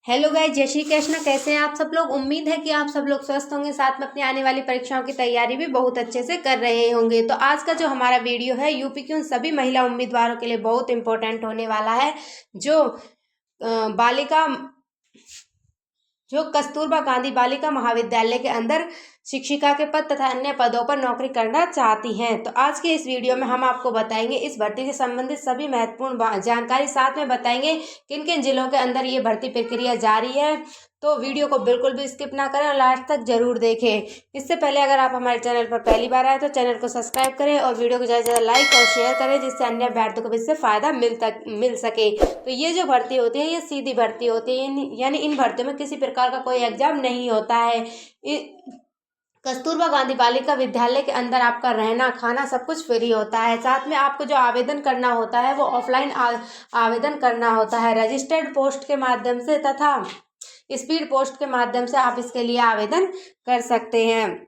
Hello guys, जय श्री कृष्ण। कैसे हैं आप सब लोग। उम्मीद है कि आप सब लोग स्वस्थ होंगे, साथ में अपनी आने वाली परीक्षाओं की तैयारी भी बहुत अच्छे से कर रहे होंगे। तो आज का जो हमारा वीडियो है यूपी की उन सभी महिला उम्मीदवारों के लिए बहुत इंपॉर्टेंट होने वाला है जो बालिका जो कस्तूरबा गांधी बालिका महाविद्यालय के अंदर शिक्षिका के पद तथा अन्य पदों पर नौकरी करना चाहती हैं। तो आज के इस वीडियो में हम आपको बताएंगे इस भर्ती से संबंधित सभी महत्वपूर्ण जानकारी, साथ में बताएंगे किन किन जिलों के अंदर ये भर्ती प्रक्रिया जारी है। तो वीडियो को बिल्कुल भी स्किप ना करें और लास्ट तक जरूर देखें। इससे पहले अगर आप हमारे चैनल पर पहली बार आए तो चैनल को सब्सक्राइब करें और वीडियो को ज़्यादा से ज़्यादा लाइक और शेयर करें, जिससे अन्य अभ्यर्थियों को भी इससे फ़ायदा मिल सके। तो ये जो भर्ती होती है ये सीधी भर्ती होती है, यानी इन भर्तियों में किसी प्रकार का कोई एग्जाम नहीं होता है। कस्तूरबा गांधी बालिका विद्यालय के अंदर आपका रहना खाना सब कुछ फ्री होता है। साथ में आपको जो आवेदन करना होता है वो ऑफलाइन आवेदन करना होता है, रजिस्टर्ड पोस्ट के माध्यम से तथा स्पीड पोस्ट के माध्यम से आप इसके लिए आवेदन कर सकते हैं।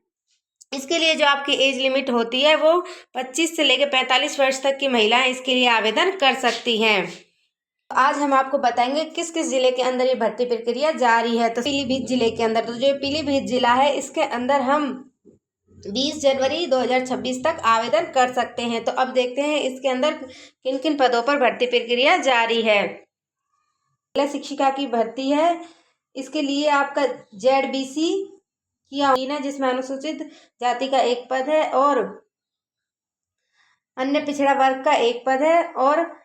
इसके लिए जो आपकी एज लिमिट होती है वो 25 से लेकर 45 वर्ष तक की महिलाएं इसके लिए आवेदन कर सकती हैं। आज हम आपको बताएंगे किस किस जिले के अंदर ये भर्ती प्रक्रिया जारी है। तो पीलीभीत जिले के अंदर, तो जो पीलीभीत जिला है इसके अंदर हम 20 जनवरी 2026 तक आवेदन कर सकते हैं। तो अब देखते हैं इसके अंदर किन किन पदों पर भर्ती प्रक्रिया जारी है। महिला शिक्षिका की भर्ती है, इसके लिए आपका ZBC की जिसमें अनुसूचित जाति का एक पद है और अन्य पिछड़ा वर्ग का एक पद है और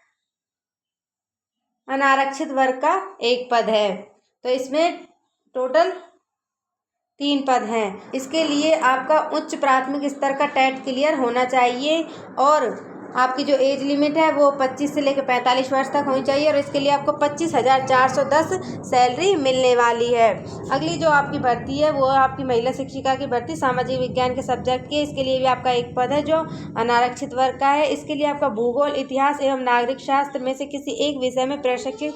अनारक्षित वर्ग का एक पद है। तो इसमें टोटल 3 पद हैं। इसके लिए आपका उच्च प्राथमिक स्तर का टेट क्लियर होना चाहिए और आपकी जो एज लिमिट है वो 25 से लेकर 45 वर्ष तक होनी चाहिए और इसके लिए आपको 25,410 सैलरी मिलने वाली है। अगली जो आपकी भर्ती है वो आपकी महिला शिक्षिका की भर्ती सामाजिक विज्ञान के सब्जेक्ट की। इसके लिए भी आपका एक पद है जो अनारक्षित वर्ग का है। इसके लिए आपका भूगोल, इतिहास एवं नागरिक शास्त्र में से किसी एक विषय में प्रशिक्षित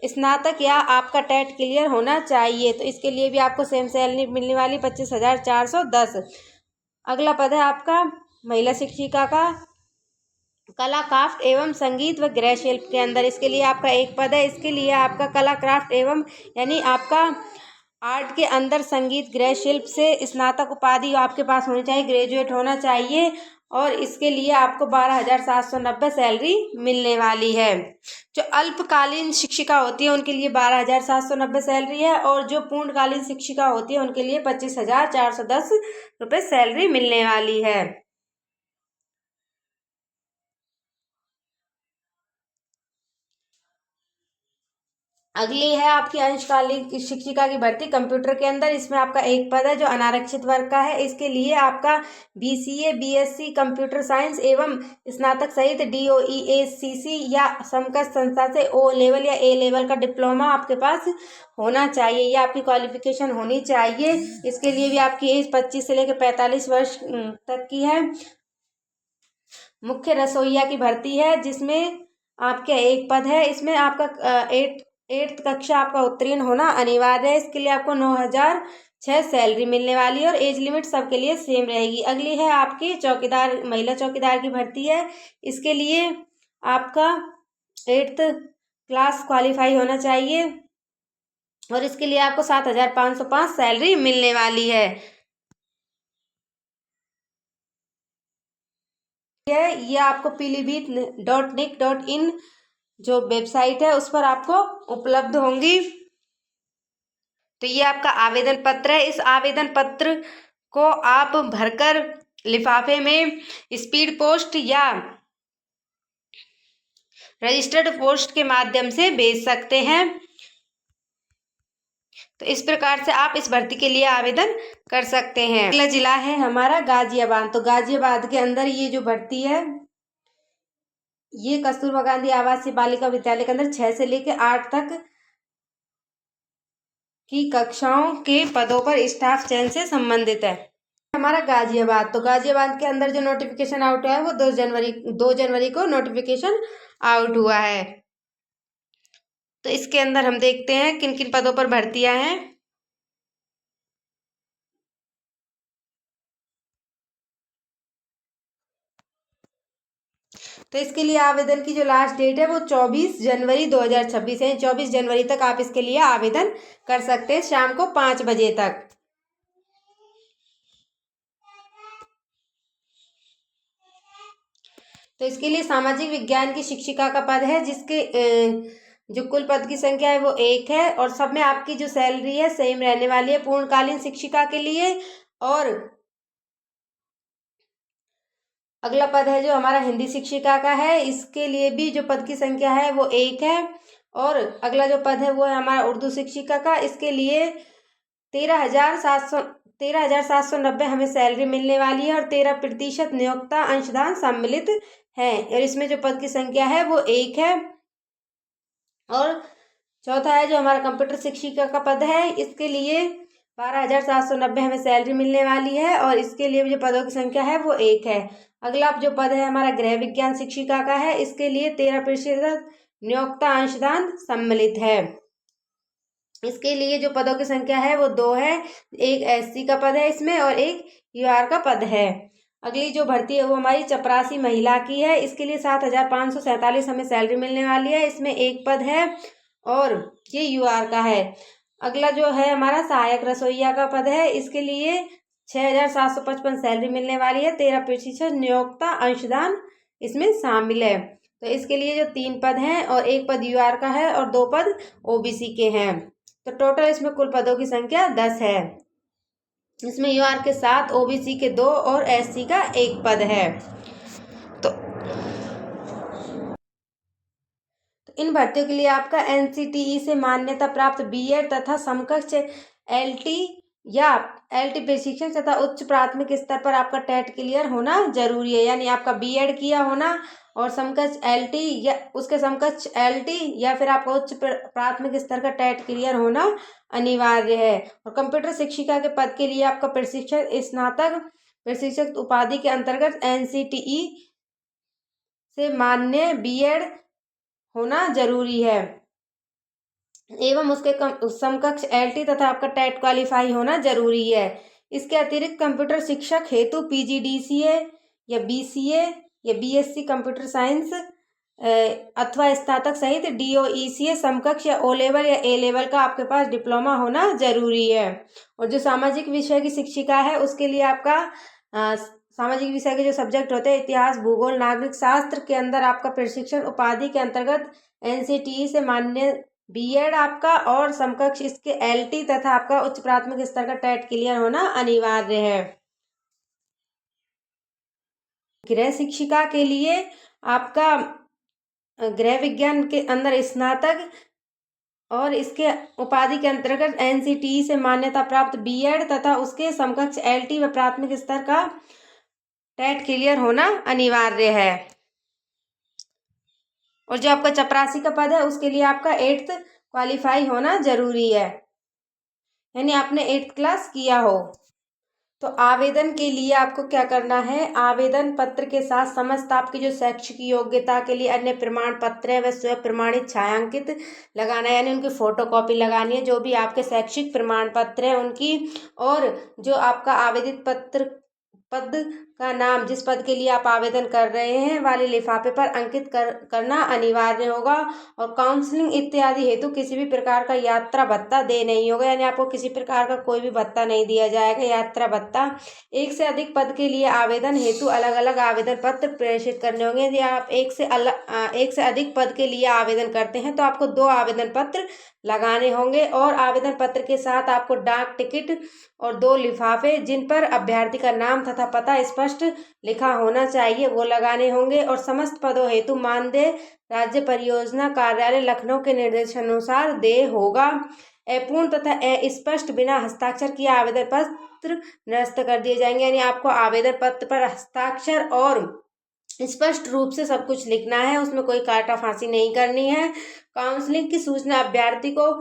स्नातक या आपका टेट क्लियर होना चाहिए। तो इसके लिए भी आपको सेम सैलरी मिलने वाली 25,410। अगला पद है आपका महिला शिक्षिका का कला क्राफ्ट एवं संगीत व गृह शिल्प के अंदर। इसके लिए आपका एक पद है। इसके लिए आपका कला क्राफ्ट एवं यानी आपका आर्ट के अंदर संगीत गृह शिल्प से स्नातक उपाधि आपके पास होनी चाहिए, ग्रेजुएट होना चाहिए और इसके लिए आपको 12,790 सैलरी मिलने वाली है। जो अल्पकालीन शिक्षिका होती है उनके लिए 12,790 सैलरी है और जो पूर्णकालीन शिक्षिका होती है उनके लिए 25,410 रुपये सैलरी मिलने वाली है। अगली है आपकी अंशकालीन शिक्षिका की भर्ती कंप्यूटर के अंदर। इसमें आपका एक पद है जो अनारक्षित वर्ग का है। इसके लिए आपका BCA BSc कंप्यूटर साइंस एवं स्नातक सहित DOE ACC या समकक्ष संस्था से O लेवल या A लेवल का डिप्लोमा आपके पास होना चाहिए, ये आपकी क्वालिफिकेशन होनी चाहिए। इसके लिए भी आपकी एज 25 से लेकर 45 वर्ष तक की है। मुख्य रसोइया की भर्ती है जिसमें आपका एक पद है। इसमें आपका 8th कक्षा आपका उत्तीर्ण होना अनिवार्य है। इसके लिए आपको 9,006 सैलरी मिलने वाली है और एज लिमिट सबके लिए सेम रहेगी। अगली है आपकी चौकीदार, महिला चौकीदार की भर्ती है। इसके लिए आपका 8th क्लास क्वालिफाई होना चाहिए और इसके लिए आपको 7,505 सैलरी मिलने वाली है। ये आपको pilibeet.nic.in जो वेबसाइट है उस पर आपको उपलब्ध होंगी। तो ये आपका आवेदन पत्र है। इस आवेदन पत्र को आप भरकर लिफाफे में स्पीड पोस्ट या रजिस्टर्ड पोस्ट के माध्यम से भेज सकते हैं। तो इस प्रकार से आप इस भर्ती के लिए आवेदन कर सकते हैं। अगला जिला है हमारा गाजियाबाद। तो गाजियाबाद के अंदर ये जो भर्ती है ये कस्तूरबा गांधी आवासीय बालिका विद्यालय के अंदर 6 से लेकर 8 तक की कक्षाओं के पदों पर स्टाफ चयन से संबंधित है। हमारा गाजियाबाद, तो गाजियाबाद के अंदर जो नोटिफिकेशन आउट हुआ है वो 2 जनवरी को नोटिफिकेशन आउट हुआ है। तो इसके अंदर हम देखते हैं किन किन पदों पर भर्तियां हैं। तो इसके लिए आवेदन की जो लास्ट डेट है वो 24 जनवरी 2026 है। 24 जनवरी तक आप इसके लिए आवेदन कर सकते हैं, शाम को 5 बजे तक। तो इसके लिए सामाजिक विज्ञान की शिक्षिका का पद है, जिसके जो कुल पद की संख्या है वो 1 है, और सब में आपकी जो सैलरी है सेम रहने वाली है पूर्णकालीन शिक्षिका के लिए। और अगला पद है जो हमारा हिंदी शिक्षिका का है, इसके लिए भी जो पद की संख्या है वो 1 है। और अगला जो पद है वो है हमारा उर्दू शिक्षिका का, इसके लिए 13,790 हमें सैलरी मिलने वाली है और 13% नियोक्ता अंशदान सम्मिलित है, और इसमें जो पद की संख्या है वो 1 है। और चौथा है जो हमारा कंप्यूटर शिक्षिका का पद है, इसके लिए 12,790 हमें सैलरी मिलने वाली है, और इसके लिए जो पदों की संख्या है वो 1 है। अगला जो पद है हमारा गृह विज्ञान शिक्षिका का है, इसके लिए 13% नियोक्ता अंशदान सम्मिलित है। इसके लिए जो पदों की संख्या है वो 2 है, एक एससी का पद है इसमें और एक यूआर का पद है। अगली जो भर्ती है वो हमारी चपरासी महिला की है, इसके लिए 7,547 हमें सैलरी मिलने वाली है, इसमें एक पद है और ये यूआर का है। अगला जो है हमारा सहायक रसोइया का पद है, इसके लिए 6,755 सैलरी मिलने वाली है, 13% नियोक्ता अंशदान इसमें शामिल है। तो इसके लिए जो 3 पद हैं और एक पद यूआर का है और 2 पद ओबीसी के हैं, तो टोटल इसमें कुल पदों की संख्या 10 है। इसमें यूआर के 7, ओबीसी के 2 और एससी का 1 पद है। तो इन भर्तियों के लिए आपका एनसीटीई से मान्यता प्राप्त बीएड तथा समकक्ष एलटी या एलटी प्रशिक्षण तथा उच्च प्राथमिक स्तर पर आपका टेट क्लियर होना जरूरी है, यानी आपका बीएड किया होना और समकक्ष एलटी या उसके समकक्ष एलटी या फिर आपका उच्च प्राथमिक स्तर का टेट क्लियर होना अनिवार्य है। और कंप्यूटर शिक्षिका के पद के लिए आपका प्रशिक्षण स्नातक प्रशिक्षक उपाधि के अंतर्गत एनसीटीई से मान्य बीएड होना जरूरी है एवं उसके समकक्ष एलटी तथा आपका टेट क्वालिफाई होना जरूरी है। इसके अतिरिक्त कंप्यूटर शिक्षक हेतु पीजीडीसीए या बीसीए या बीएससी कंप्यूटर साइंस अथवा स्नातक सहित डीओईसीए समकक्ष या ओ लेवल या ए लेवल का आपके पास डिप्लोमा होना जरूरी है। और जो सामाजिक विषय की शिक्षिका है उसके लिए आपका सामाजिक विषय के जो सब्जेक्ट होते हैं इतिहास, भूगोल, नागरिक शास्त्र के अंदर आपका प्रशिक्षण उपाधि के अंतर्गत एनसीटीई से मान्य बीएड आपका और समकक्ष इसके एलटी तथा आपका उच्च प्राथमिक स्तर का टेट क्लियर होना अनिवार्य है। गृह शिक्षिका के लिए आपका गृह विज्ञान के अंदर स्नातक और इसके उपाधि के अंतर्गत एनसीटीई से मान्यता प्राप्त बीएड तथा उसके समकक्ष एलटी व प्राथमिक स्तर का टेट क्लियर होना अनिवार्य है। और जो आपका चपरासी का पद है उसके लिए आपका 8th क्वालिफाई होना जरूरी है, यानी आपने 8th क्लास किया हो। तो आवेदन के लिए आपको क्या करना है, आवेदन पत्र के साथ समस्त आपकी जो शैक्षिक योग्यता के लिए अन्य प्रमाण पत्र है वह स्वयं प्रमाणित छायांकित लगाना है, यानी उनकी फोटोकॉपी लगानी है जो भी आपके शैक्षिक प्रमाण पत्र है उनकी। और जो आपका आवेदित पद का नाम जिस पद के लिए आप आवेदन कर रहे हैं वाले लिफाफे पर अंकित करना अनिवार्य होगा। और काउंसलिंग इत्यादि हेतु किसी भी प्रकार का यात्रा भत्ता दे नहीं होगा, यानी आपको किसी प्रकार का कोई भी भत्ता नहीं दिया जाएगा, यात्रा भत्ता। एक से अधिक पद के लिए आवेदन हेतु अलग अलग आवेदन पत्र प्रेषित करने होंगे। यदि आप एक से अधिक पद के लिए आवेदन करते हैं तो आपको 2 आवेदन पत्र लगाने होंगे, और आवेदन पत्र के साथ आपको डाक टिकट और 2 लिफाफे जिन पर अभ्यर्थी का नाम तथा पता स्पष्ट लिखा होना चाहिए वो लगाने होंगे। और समस्त पदों हेतु मानदेय राज्य परियोजना कार्यालय लखनऊ के निर्देशानुसार देय होगा। अपूर्ण तथा अस्पष्ट बिना हस्ताक्षर किए आवेदन पत्र निरस्त कर दिए जाएंगे, यानी आपको आवेदन पत्र पर हस्ताक्षर और स्पष्ट रूप से सब कुछ लिखना है, उसमें कोई काटा फांसी नहीं करनी है। काउंसलिंग की सूचना अभ्यर्थी को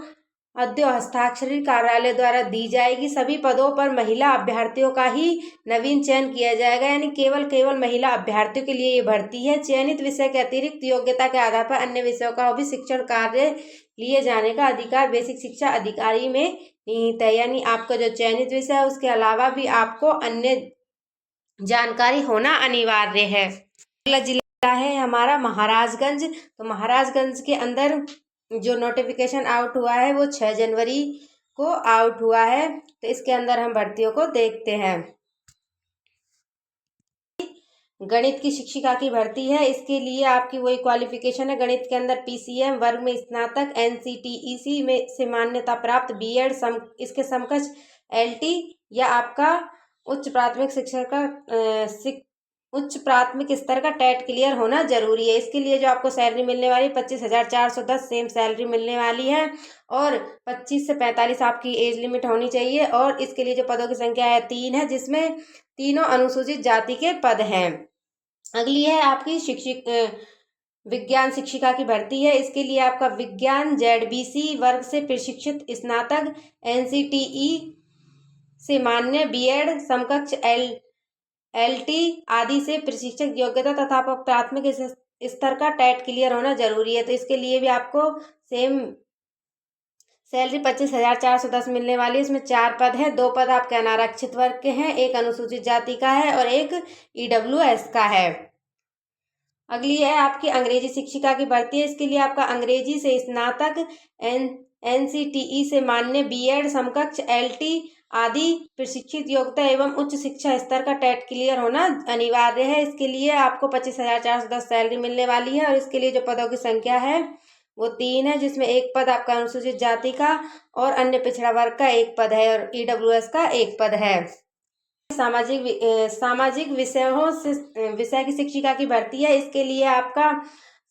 अद्य हस्ताक्षरी कार्यालय द्वारा दी जाएगी। सभी पदों पर महिला अभ्यर्थियों का ही नवीन चयन किया जाएगा, यानी केवल महिला अभ्यर्थियों के लिए ये भर्ती है। चयनित विषय के अतिरिक्त योग्यता के आधार पर अन्य विषयों का भी शिक्षण कार्य लिए जाने का अधिकार बेसिक शिक्षा अधिकारी में निहित है, यानी आपका जो चयनित विषय है उसके अलावा भी आपको अन्य जानकारी होना अनिवार्य है। अगला जिला क्या है हमारा महाराजगंज। तो महाराजगंज के अंदर जो नोटिफिकेशन आउट हुआ है वो 6 जनवरी को आउट हुआ है। तो इसके अंदर हम भर्तियों को देखते हैं। गणित की शिक्षिका की भर्ती है। इसके लिए आपकी वही क्वालिफिकेशन है, गणित के अंदर पीसीएम वर्ग में स्नातक, एनसीटीईसी में से मान्यता प्राप्त बीएड, इसके समकक्ष एलटी या आपका उच्च प्राथमिक शिक्षा का उच्च प्राथमिक स्तर का टेट क्लियर होना जरूरी है। इसके लिए जो आपको सैलरी मिलने वाली है 25,410 सेम सैलरी मिलने वाली है और 25 से 45 आपकी एज लिमिट होनी चाहिए। और इसके लिए जो पदों की संख्या है 3 है, जिसमें तीनों अनुसूचित जाति के पद हैं। अगली है आपकी विज्ञान शिक्षिका की भर्ती है। इसके लिए आपका विज्ञान जेडबीसी वर्ग से प्रशिक्षित स्नातक, एनसीटीई से मान्य बीएड, समकक्ष एलटी आदि से प्रशिक्षक योग्यता तथा प्राथमिक स्तर का टेट क्लियर होना जरूरी है। तो इसके लिए भी आपको सेम सैलरी 25,410 मिलने वाली है। इसमें 4 पद हैं, 2 पद आपके अनारक्षित वर्ग के हैं, एक अनुसूचित जाति का है और एक ईडब्ल्यूएस का है। अगली है आपकी अंग्रेजी शिक्षिका की भर्ती है। इसके लिए आपका अंग्रेजी से स्नातक, एनसीटीई से मान्य बीएड, समकक्ष एलटी आदि प्रशिक्षित योग्यता एवं उच्च शिक्षा स्तर का टेट क्लियर होना अनिवार्य है। इसके लिए आपको 25,410 सैलरी मिलने वाली है और इसके लिए जो पदों की संख्या है वो 3 है, जिसमें एक पद आपका अनुसूचित जाति का और अन्य पिछड़ा वर्ग का एक पद है और ईडब्ल्यूएस का एक पद है। सामाजिक विषयों से विषय की शिक्षिका की भर्ती है। इसके लिए आपका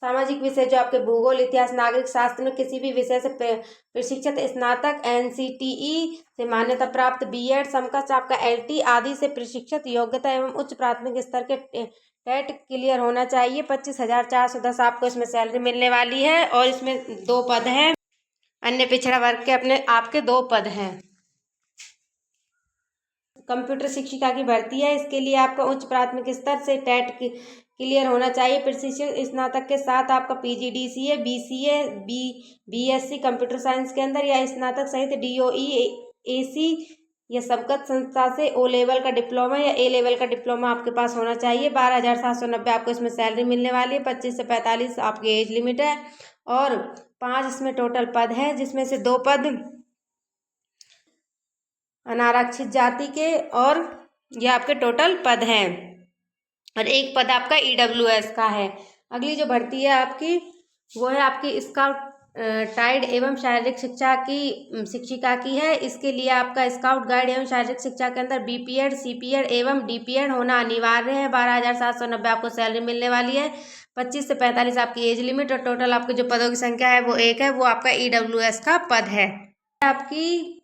सामाजिक विषय जो आपके भूगोल, इतिहास, नागरिक शास्त्र में किसी भी विषय से प्रशिक्षित स्नातक, एनसीटीई से मान्यता प्राप्त बीएड, समकक्ष आपका एलटी आदि से प्रशिक्षित योग्यता एवं उच्च प्राथमिक स्तर के टेट क्लियर होना चाहिए। 25,410 आपको इसमें सैलरी मिलने वाली है और इसमें 2 पद हैं। अन्य पिछड़ा वर्ग के अपने आपके 2 पद हैं। कंप्यूटर शिक्षिका की भर्ती है। इसके लिए आपका उच्च प्राथमिक स्तर से टेट क्लियर होना चाहिए। प्रशिक्षित स्नातक के साथ आपका PGDCA, BCA, BSc computer science के अंदर या स्नातक सहित डीओई, एसी या सबकत संस्था से ओ लेवल का डिप्लोमा या ए लेवल का डिप्लोमा आपके पास होना चाहिए। 12,790 आपको इसमें सैलरी मिलने वाली है। 25 से 45 आपकी एज लिमिट है और 5 इसमें टोटल पद है, जिसमें से 2 पद अनारक्षित जाति के और ये आपके टोटल पद हैं और एक पद आपका ईडब्ल्यूएस का है। अगली जो भर्ती है आपकी वो है आपकी स्काउट गाइड एवं शारीरिक शिक्षा की शिक्षिका की है। इसके लिए आपका स्काउट गाइड एवं शारीरिक शिक्षा के अंदर बीपीएड, सीपीएड एवं डीपीएड होना अनिवार्य है। 12,790 आपको सैलरी मिलने वाली है। 25 से 45 आपकी एज लिमिट और टोटल आपके जो पदों की संख्या है वो एक है, वो आपका ईडब्ल्यूएस का पद है। आपकी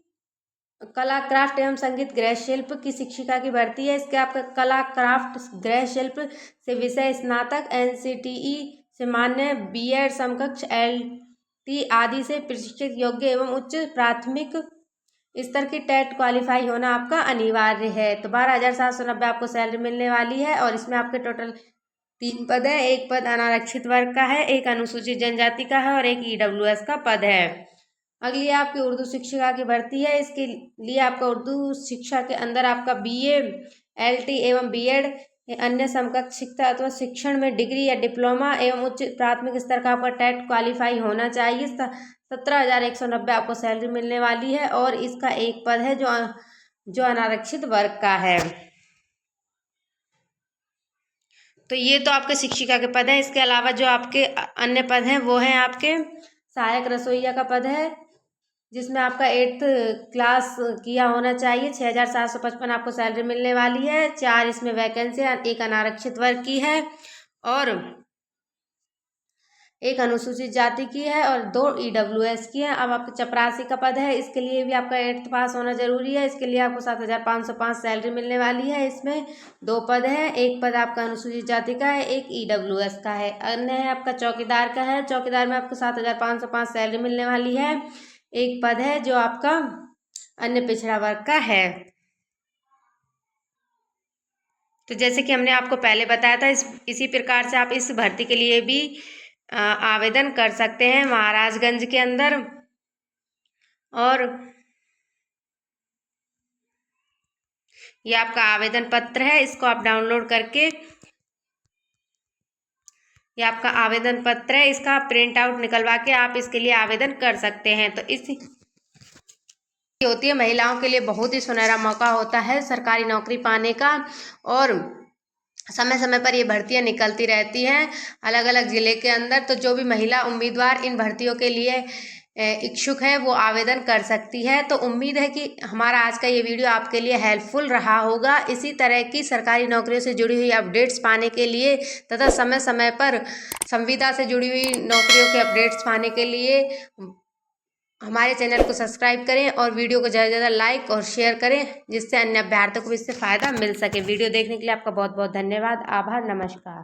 कला क्राफ्ट एवं संगीत गृह शिल्प की शिक्षिका की भर्ती है। इसके आपका कला क्राफ्ट गृह शिल्प से विषय स्नातक, एनसीटीई से मान्य बीएड, समकक्ष एलटी आदि से प्रशिक्षित योग्य एवं उच्च प्राथमिक स्तर की टेट क्वालिफाई होना आपका अनिवार्य है। तो 12,790 आपको सैलरी मिलने वाली है और इसमें आपके टोटल 3 पद है, एक पद अनारक्षित वर्ग का है, एक अनुसूचित जनजाति का है और एक ईडब्ल्यूएस का पद है। अगली आपकी उर्दू शिक्षिका की भर्ती है। इसके लिए आपका उर्दू शिक्षा के अंदर आपका बीए, एलटी एवं बीएड, अन्य समकक्ष शिक्षा अथवा शिक्षण में डिग्री या डिप्लोमा एवं उच्च प्राथमिक स्तर का आपका टेट क्वालिफाई होना चाहिए। 17,190 आपको सैलरी मिलने वाली है और इसका एक पद है जो अनारक्षित वर्ग का है। तो ये तो आपके शिक्षिका के पद हैं। इसके अलावा जो आपके अन्य पद हैं वो हैं आपके सहायक रसोइया का पद है, जिसमें आपका 8th क्लास किया होना चाहिए। 6,755 आपको सैलरी मिलने वाली है। 4 इसमें वैकेंसी, एक अनारक्षित वर्ग की है और एक अनुसूचित जाति की है और 2 ईडब्ल्यूएस की है। अब आपके चपरासी का पद है। इसके लिए भी आपका 8th पास होना जरूरी है। इसके लिए आपको 7,505 सैलरी मिलने वाली है। इसमें 2 पद है, एक पद आपका अनुसूचित जाति का है, एक ईडब्ल्यूएस का है। अन्य है आपका चौकीदार का है। चौकीदार में आपको 7,505 सैलरी मिलने वाली है। एक पद है जो आपका अन्य पिछड़ा वर्ग का है। तो जैसे कि हमने आपको पहले बताया था, इसी प्रकार से आप इस भर्ती के लिए भी आवेदन कर सकते हैं महाराजगंज के अंदर। और ये आपका आवेदन पत्र है, इसको आप डाउनलोड करके ये आपका आवेदन पत्र है, इसका प्रिंट आउट निकलवा के आप इसके लिए आवेदन कर सकते हैं। तो इस होती है महिलाओं के लिए बहुत ही सुनहरा मौका होता है सरकारी नौकरी पाने का, और समय समय पर ये भर्तियां निकलती रहती हैं अलग अलग ज़िले के अंदर। तो जो भी महिला उम्मीदवार इन भर्तियों के लिए इच्छुक है वो आवेदन कर सकती है। तो उम्मीद है कि हमारा आज का ये वीडियो आपके लिए हेल्पफुल रहा होगा। इसी तरह की सरकारी नौकरियों से जुड़ी हुई अपडेट्स पाने के लिए तथा समय समय पर संविदा से जुड़ी हुई नौकरियों के अपडेट्स पाने के लिए हमारे चैनल को सब्सक्राइब करें और वीडियो को ज़्यादा से ज़्यादा लाइक और शेयर करें, जिससे अन्य अभ्यर्थियों को इससे फ़ायदा मिल सके। वीडियो देखने के लिए आपका बहुत बहुत धन्यवाद। आभार। नमस्कार।